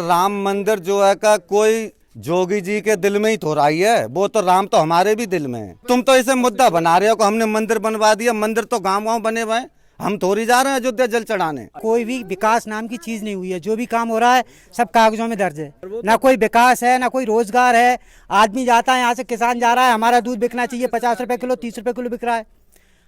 राम मंदिर जो है का कोई जोगी जी के दिल में ही थोड़ा ही है, वो तो राम तो हमारे भी दिल में है। तुम तो इसे मुद्दा बना रहे हो कि हमने मंदिर बनवा दिया। मंदिर तो गाँव बने हुए हैं, हम थोड़ी जा रहे हैं अयोध्या जल चढ़ाने। कोई भी विकास नाम की चीज नहीं हुई है। जो भी काम हो रहा है सब कागजों में दर्ज है। ना कोई विकास है, ना कोई रोजगार है। आदमी जाता है यहाँ से, किसान जा रहा है, हमारा दूध बिकना चाहिए 50 रुपए किलो, 30 रुपए किलो बिक रहा है।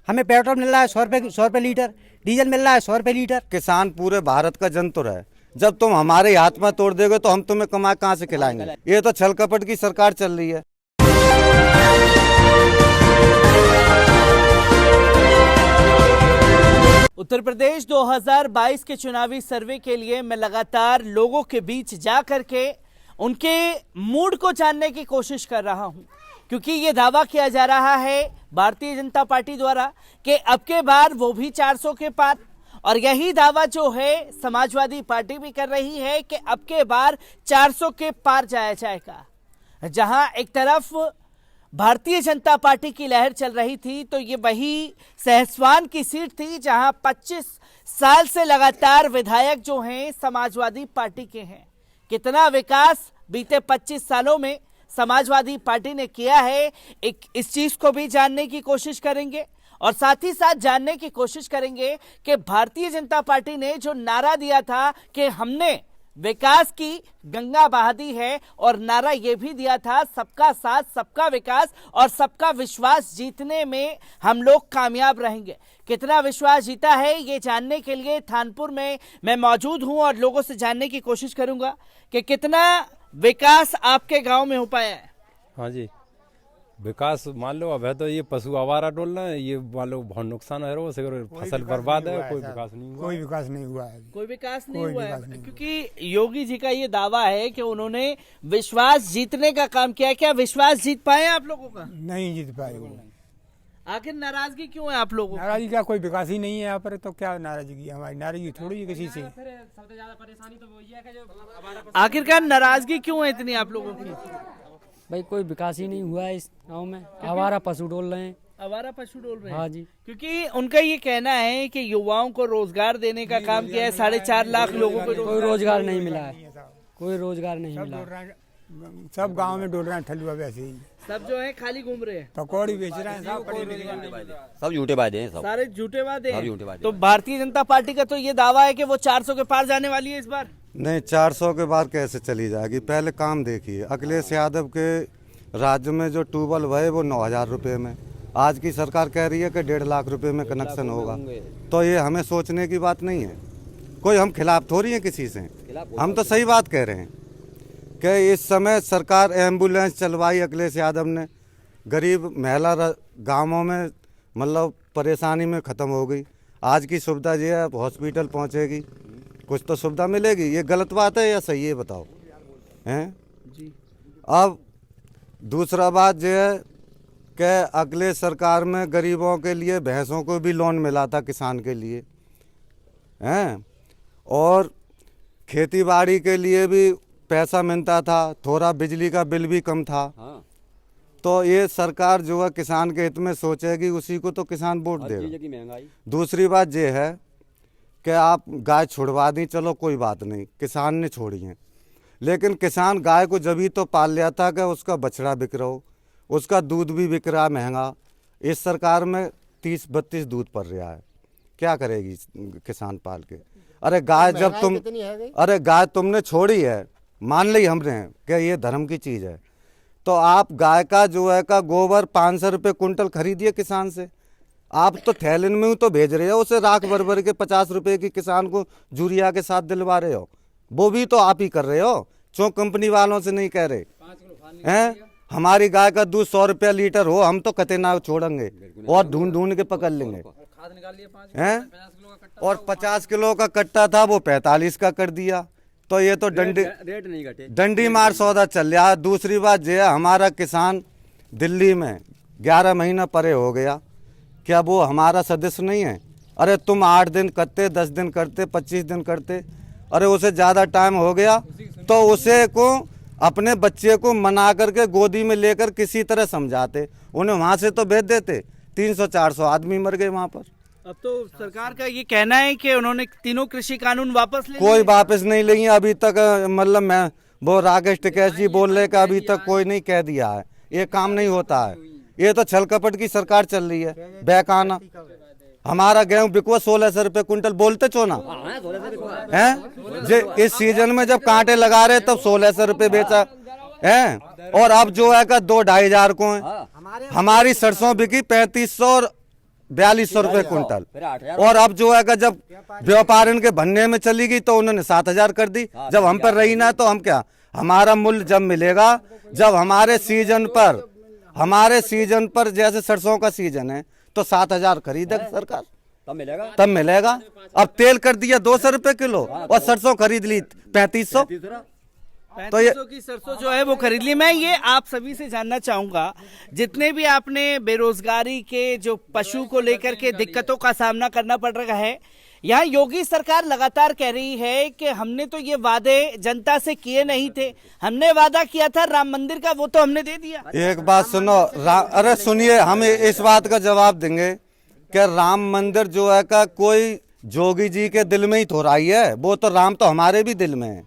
हमें पेट्रोल मिल रहा है 100 रुपए लीटर, डीजल मिल रहा है 100 रुपए लीटर। किसान पूरे भारत का जंतुर है। जब तुम हमारे हाथ में तोड़ दोगे तो हम तुम्हें कमा कहाँ से खिलाएंगे। ये तो छल कपट की सरकार चल रही है। उत्तर प्रदेश 2022 के चुनावी सर्वे के लिए मैं लगातार लोगों के बीच जा करके उनके मूड को जानने की कोशिश कर रहा हूं, क्योंकि ये दावा किया जा रहा है भारतीय जनता पार्टी द्वारा कि अब के बार वो भी 400 के पार, और यही दावा जो है समाजवादी पार्टी भी कर रही है कि अब के बार 400 के पार जाया जाएगा। जहां एक तरफ भारतीय जनता पार्टी की लहर चल रही थी, तो ये वही सहसवान की सीट थी जहां 25 साल से लगातार विधायक जो हैं समाजवादी पार्टी के हैं। कितना विकास बीते 25 सालों में समाजवादी पार्टी ने किया है, इस चीज को भी जानने की कोशिश करेंगे, और साथ ही साथ जानने की कोशिश करेंगे कि भारतीय जनता पार्टी ने जो नारा दिया था कि हमने विकास की गंगा बहा दी है, और नारा यह भी दिया था सबका साथ, सबका विकास और सबका विश्वास जीतने में हम लोग कामयाब रहेंगे। कितना विश्वास जीता है ये जानने के लिए थानपुर में मैं मौजूद हूं और लोगों से जानने की कोशिश करूंगा कि कितना विकास आपके गांव में हो पाया है। हाँ जी, विकास मान लो अब है तो ये पशु आवारा डोलना है, ये मान लो बहुत नुकसान है, फसल बर्बाद है, कोई विकास नहीं हुआ। कोई विकास नहीं हुआ है। कोई विकास नहीं हुआ है, क्योंकि योगी जी का ये दावा है कि उन्होंने विश्वास जीतने का काम किया। क्या विश्वास जीत पाए आप लोगों का? नहीं जीत पाए वो। आखिर नाराजगी क्यों है आप लोगों? नाराजगी का कोई विकास ही नहीं है यहाँ पर, तो क्या नाराजगी? हमारी नाराजगी थोड़ी है किसी से। आखिरकार नाराजगी क्यों है इतनी आप लोगों की? भाई कोई विकास ही नहीं हुआ है इस गाँव में। आवारा पशु डोल रहे हैं। आवारा पशु डोल रहे हैं? हाँ जी, क्योंकि उनका ये कहना है कि युवाओं को रोजगार देने का काम किया है, 4.5 लाख लोगों को कोई रोजगार नहीं मिला है। कोई रोजगार नहीं मिला। सब गांव में डोल रहे हैं ठलुआ, वैसे ही सब जो है खाली घूम रहे हैं, पकौड़ी बेच रहे हैं, सब झूठे वादे हैं, सब सारे झूठे वादे हैं। झूठे वादे। तो भारतीय जनता पार्टी का तो ये दावा है कि वो 400 के पार जाने वाली है इस बार। नहीं, 400 के बाद कैसे चली जाएगी? पहले काम देखिए। अखिलेश यादव के राज्य में जो ट्यूबवेल हुए वो 9,000 रुपये में, आज की सरकार कह रही है कि 1.5 लाख रुपए में कनेक्शन होगा। तो ये हमें सोचने की बात नहीं है। कोई हम खिलाफ थोड़ी हैं किसी से, हम तो सही बात कह रहे हैं कि इस समय सरकार एम्बुलेंस चलवाई अखिलेश यादव ने, गरीब महिला गाँवों में मतलब परेशानी में ख़त्म हो गई। आज की सुविधा ये है, हॉस्पिटल पहुँचेगी, कुछ तो सुविधा मिलेगी। ये गलत बात है या सही है बताओ? हैं जी। अब दूसरा बात यह है कि अगले सरकार में गरीबों के लिए भैंसों को भी लोन मिला था किसान के लिए, हैं, और खेती बाड़ी के लिए भी पैसा मिलता था, थोड़ा बिजली का बिल भी कम था। हाँ। तो ये सरकार जो है किसान के हित में सोचेगी, उसी को तो किसान वोट देगा। दूसरी बात ये है कि आप गाय छुड़वा दी, चलो कोई बात नहीं, किसान ने छोड़ी है, लेकिन किसान गाय को जब ही तो पाल लिया था कि उसका बछड़ा बिक रहा हो, उसका दूध भी बिक रहा है महंगा। इस सरकार में 30-32 दूध पड़ रहा है, क्या करेगी किसान पाल के? अरे गाय जब तुम, अरे गाय तुमने छोड़ी है, मान ली हमने कि ये धर्म की चीज़ है, तो आप गाय का जो है का गोबर 500 रुपये कुंटल खरीदिए किसान से। आप तो थैलिन में तो भेज रहे हो उसे, राख भर के 50 रुपये की किसान को यूरिया के साथ दिलवा रहे हो, वो भी तो आप ही कर रहे हो, क्यों कंपनी वालों से नहीं कह रहे हैं? हमारी गाय का दूध 100 रुपया लीटर हो, हम तो कते ना छोड़ेंगे और ढूंढ ढूंढ के पकड़ लेंगे, हैं? और 50 किलो का कट्टा था वो 45 का कर दिया। तो ये तो रेट नहीं घटे, डंडी मार सौदा चल रहा है। दूसरी बात ये है, हमारा किसान दिल्ली में 11 महीना परे हो गया, क्या वो हमारा सदस्य नहीं है? अरे तुम 8 दिन करते, 10 दिन करते, 25 दिन करते, अरे उसे ज़्यादा टाइम हो गया तो उसे को अपने बच्चे को मना करके गोदी में लेकर किसी तरह समझाते, उन्हें वहाँ से तो भेज देते। 300-400 आदमी मर गए वहाँ पर, अब तो सरकार का ये कहना है कि उन्होंने तीनों कृषि कानून वापस ले कोई वापस नहीं लेंगे अभी तक। मतलब मैं वो राकेश टिकैत जी बोल रहे कि अभी तक कोई नहीं कह दिया है, ये काम नहीं होता है। ये तो छल कपट की सरकार चल रही है, बेकाना। हमारा गेहूं बिकवा 1600 रुपये कुंटल, बोलते चोना है। इस सीजन में जब कांटे लगा रहे तब 1600 रुपये बेचा है, और अब जो है का 2-2.5 हजार को है। हमारी सरसों बिकी 3500 और 4200 रुपये कुंटल, और अब जो है का जब व्यापारियों के भन्ने में चली गई तो उन्होंने 7000 कर दी। जब हम पर रही ना तो हम क्या, हमारा मूल्य जब मिलेगा जब हमारे सीजन पर जैसे सरसों का सीजन है तो 7000 खरीदेगा सरकार, तब मिलेगा। अब तेल कर दिया 200 रुपये किलो और सरसों खरीद ली 3500। तो ये की सरसों जो है वो खरीद ली। मैं ये आप सभी से जानना चाहूंगा, जितने भी आपने बेरोजगारी के जो पशु को लेकर के दिक्कतों का सामना करना पड़ रहा है, यहाँ योगी सरकार लगातार कह रही है कि हमने तो ये वादे जनता से किए नहीं थे, हमने वादा किया था राम मंदिर का, वो तो हमने दे दिया। एक बात सुनो, अरे सुनिए, हम इस बात का जवाब देंगे कि राम मंदिर जो है का कोई जोगी जी के दिल में ही थोड़ाई है, वो तो राम तो हमारे भी दिल में है।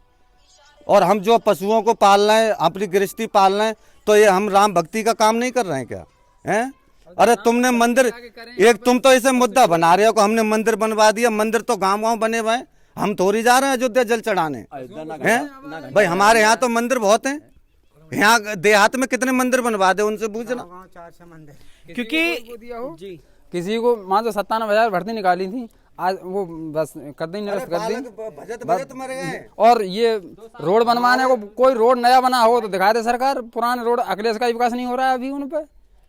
और हम जो पशुओं को पाल रहे हैं, अपनी गृहस्थी पाल रहे हैं, तो ये हम राम भक्ति का काम नहीं कर रहे हैं क्या? हैं? अरे तुमने मंदिर, एक तुम तो इसे मुद्दा बना रहे हो कि हमने मंदिर बनवा दिया। मंदिर तो गांव-गांव बने हुए हैं, हम थोड़ी जा रहे हैं अयोध्या जल चढ़ाने हैं भाई। हमारे यहाँ तो मंदिर बहुत हैं, यहाँ देहात में कितने मंदिर बनवा दे उनसे पूछना। क्योंकि किसी को मान लो 97,000 भर्ती निकाली थी, आज वो बस कर दी, निरस्त कर दी। और ये रोड बनवाने को, कोई रोड नया बना हो तो दिखा दे सरकार। पुराने रोड, अखिलेश का विकास नहीं हो रहा है अभी उन पे,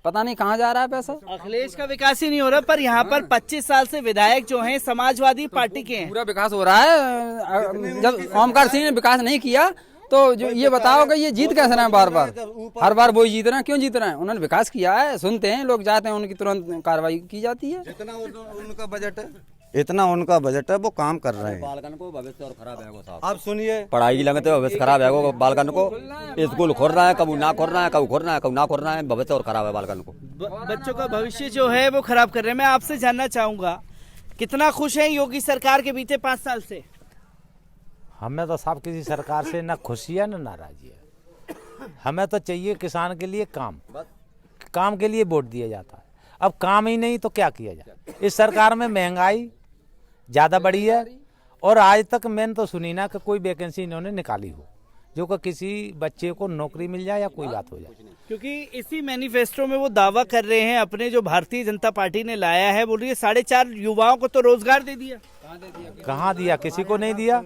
पता नहीं कहाँ जा रहा है पैसा। अखिलेश का विकास ही नहीं हो रहा, पर यहाँ पर 25 साल से विधायक जो हैं समाजवादी पार्टी के हैं। पूरा विकास हो रहा है। जब ओमकार सिंह ने विकास नहीं किया तो जो ये बताओ कि ये जीत कैसे रहे हैं बार बार, हर बार वो ही जीत रहे हैं, क्यों जीत रहे हैं? उन्होंने विकास किया है, सुनते हैं लोग, जाते हैं, उनकी तुरंत कार्रवाई की जाती है। जितना उनका बजट है, इतना उनका बजट है, वो काम कर रहे हैं। बालकन को भविष्य और खराब है साहब। आप सुनिए, पढ़ाई की लगते भविष्य खराब है बालकन को। स्कूल खोल रहा है, कब ना खोल रहा है, कब खोल रहा है, कब ना खोल रहा है, भविष्य और खराब है बालकन को। बच्चों का भविष्य जो है वो खराब कर रहे हैं। मैं आपसे जानना चाहूंगा, कितना खुश है योगी सरकार के बीते 5 साल से? हमें तो साहब किसी सरकार से ना खुशी है ना नाराजी है। हमें तो चाहिए किसान के लिए काम के लिए वोट दिया जाता है। अब काम ही नहीं तो क्या किया जाए? इस सरकार में महंगाई ज़्यादा बढ़ी है, और आज तक मैंने तो सुनी ना कि कोई वैकेंसी इन्होंने निकाली हो जो कि किसी बच्चे को नौकरी मिल जाए या कोई बात हो जाए। क्योंकि इसी मैनिफेस्टो में वो दावा कर रहे हैं अपने, जो भारतीय जनता पार्टी ने लाया है, बोल रही है 4.5 युवाओं को तो रोजगार दे दिया। कहाँ दिया? किसी को नहीं दिया।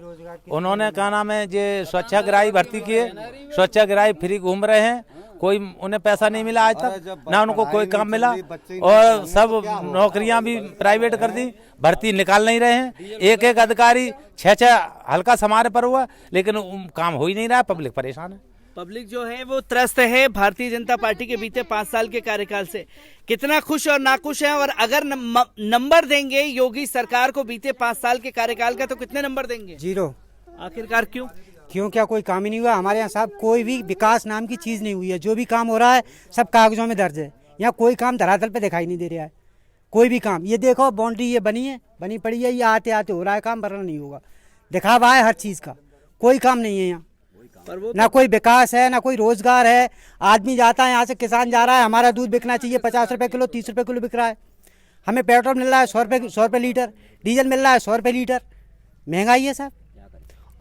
उन्होंने क्या नाम है, जो स्वच्छाग्राही भर्ती किए, स्वच्छाग्राही फ्री घूम रहे हैं, कोई उन्हें पैसा नहीं मिला आज तक, ना उनको कोई काम मिला, और सब नौकरियां भी प्राइवेट कर दी, भर्ती निकाल नहीं रहे हैं। एक अधिकारी 6 हल्का समारे पर हुआ, लेकिन काम हो ही नहीं रहा है, पब्लिक परेशान है। पब्लिक जो है वो त्रस्त है भारतीय जनता पार्टी के बीते 5 साल के कार्यकाल से। कितना खुश और नाखुश है, और अगर नंबर देंगे योगी सरकार को बीते 5 साल के कार्यकाल का, तो कितने नंबर देंगे? 0। आखिरकार क्यों? क्या कोई काम ही नहीं हुआ हमारे यहाँ साहब? कोई भी विकास नाम की चीज नहीं हुई है। जो भी काम हो रहा है सब कागजों में दर्ज है, यहाँ कोई काम धरातल पे दिखाई नहीं दे रहा है। कोई भी काम, ये देखो बाउंड्री ये बनी पड़ी है, ये आते आते हो रहा है काम, वरना नहीं होगा। दिखावा है हर चीज का, कोई काम नहीं है यहाँ। ना कोई विकास है, ना कोई रोजगार है। आदमी जाता है यहाँ से, किसान जा रहा है, हमारा दूध बिकना चाहिए 50 रुपए किलो, 30 रुपए किलो बिक रहा है। हमें पेट्रोल मिल रहा है 100 रुपए लीटर, डीजल मिल रहा है 100 रुपए लीटर। महंगाई है साहब।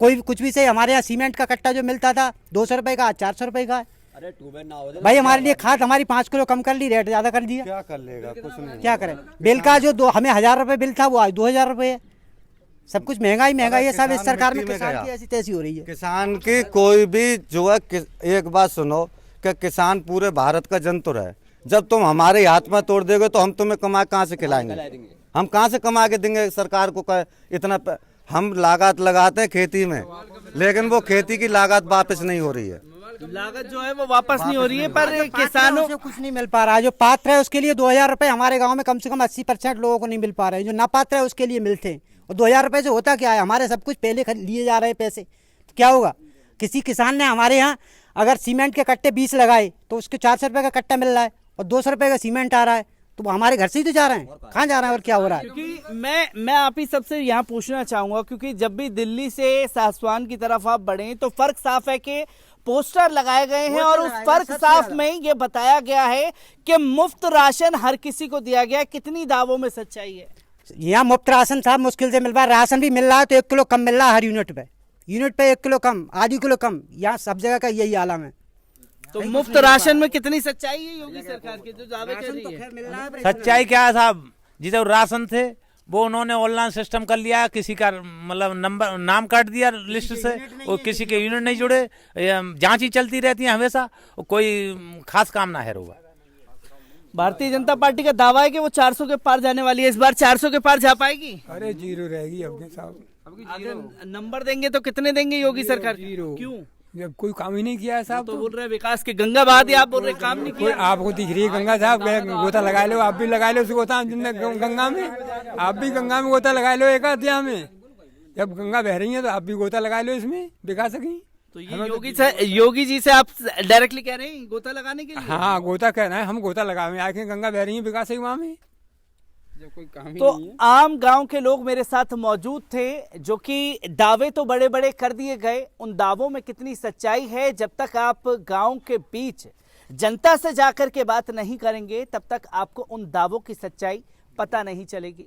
कोई कुछ भी सही, हमारे यहाँ सीमेंट का कट्टा जो मिलता था 200 रुपए का, 400 रुपए का है। अरे ना हो भाई हमारे लिए खाद हमारी 5 किलो कम कर ली, रेट ज्यादा कर दिया। क्या कर लेगा? कुछ नहीं। क्या करें? बिल का जो हमें 1000 रुपए बिल था वो आज 2000 रुपए है। सब कुछ महंगाई है साहब। इस सरकार में किसान की ऐसी तैसी हो रही है। किसान की कोई भी जो है, एक बात सुनो कि किसान पूरे भारत का जंतुर है। जब तुम हमारे हाथ में तोड़ दोगे तो हम तुम्हें कमा कहाँ से खिलाएंगे? हम कहाँ से कमा के देंगे सरकार को? इतना हम लागत लगाते हैं खेती में, लेकिन वो खेती की लागत वापस नहीं हो रही है। लागत जो है वो वापस नहीं हो रही है, पर किसानों से कुछ नहीं मिल पा रहा है। जो पात्र है उसके लिए 2000 रुपए हमारे गांव में कम से कम 80% लोगों को नहीं मिल पा रहे हैं। जो ना पात्र है उसके लिए मिलते हैं। और 2000 रुपए से होता क्या है? हमारे सब कुछ पहले लिए जा रहे हैं पैसे, तो क्या होगा? किसी किसान ने हमारे यहाँ अगर सीमेंट के कट्टे 20 लगाए तो उसके 400 रुपए का कट्टा मिल रहा है, और 200 रुपए का सीमेंट आ रहा है, तो वो हमारे घर से ही तो जा रहे हैं, कहाँ जा रहे हैं और क्या हो रहा है? क्योंकि मैं आप ही सबसे यहाँ पूछना चाहूंगा, क्योंकि जब भी दिल्ली से सासवान की तरफ आप बढ़े तो फर्क साफ है कि पोस्टर लगाए गए हैं और उस फर्क साफ में ये बताया गया है कि मुफ्त राशन हर किसी को दिया गया है। कितनी दावों में सच्चाई है? यहाँ मुफ्त राशन साहब मुश्किल से मिल रहा है, राशन भी मिल रहा है तो 1 किलो कम मिल रहा है हर यूनिट पे 1 किलो कम, आधी किलो कम, यहाँ सब जगह का यही आलम है। तो मुफ्त राशन में कितनी सच्चाई है योगी सरकार की जो दावे कर रही है? सच्चाई क्या है साहब, जिधर राशन थे वो उन्होंने ऑनलाइन सिस्टम कर लिया, किसी का मतलब नंबर नाम काट दिया लिस्ट से, और किसी के यूनिट नहीं जुड़े, जांच ही चलती रहती है हमेशा, कोई खास काम ना है होगा। भारतीय जनता पार्टी का दावा है कि वो 400 के पार जाने वाली है, इस बार 400 के पार जा पाएगी? अरे जीरो रहेगी अपने साहब। अगर नंबर देंगे तो कितने देंगे योगी सरकार? क्यों? जब कोई काम ही नहीं किया है साहब। तो बोल रहे विकास के गंगा बहा दिया, आप बोल रहे काम नहीं किया। आपको दिख रही है गंगा साहब, गोता लगा लो, आप भी लगा लो उस गोता गंगा में, आप भी गंगा में गोता लगा लो एक अध्याय में, जब गंगा बह रही है तो आप भी गोता लगा लो इसमें, बिका सकें। तो ये योगी जी से आप डायरेक्टली कह रहे हैं गोता लगाने के लिए? हाँ गोता कहना है, हम गोता लगावे, आके गंगा बह रही है, बिका सही वहाँ में। कोई काम ही तो नहीं है। आम गांव के लोग मेरे साथ मौजूद थे जो कि दावे तो बड़े बड़े कर दिए गए, उन दावों में कितनी सच्चाई है जब तक आप गांव के बीच जनता से जाकर के बात नहीं करेंगे तब तक आपको उन दावों की सच्चाई पता नहीं चलेगी।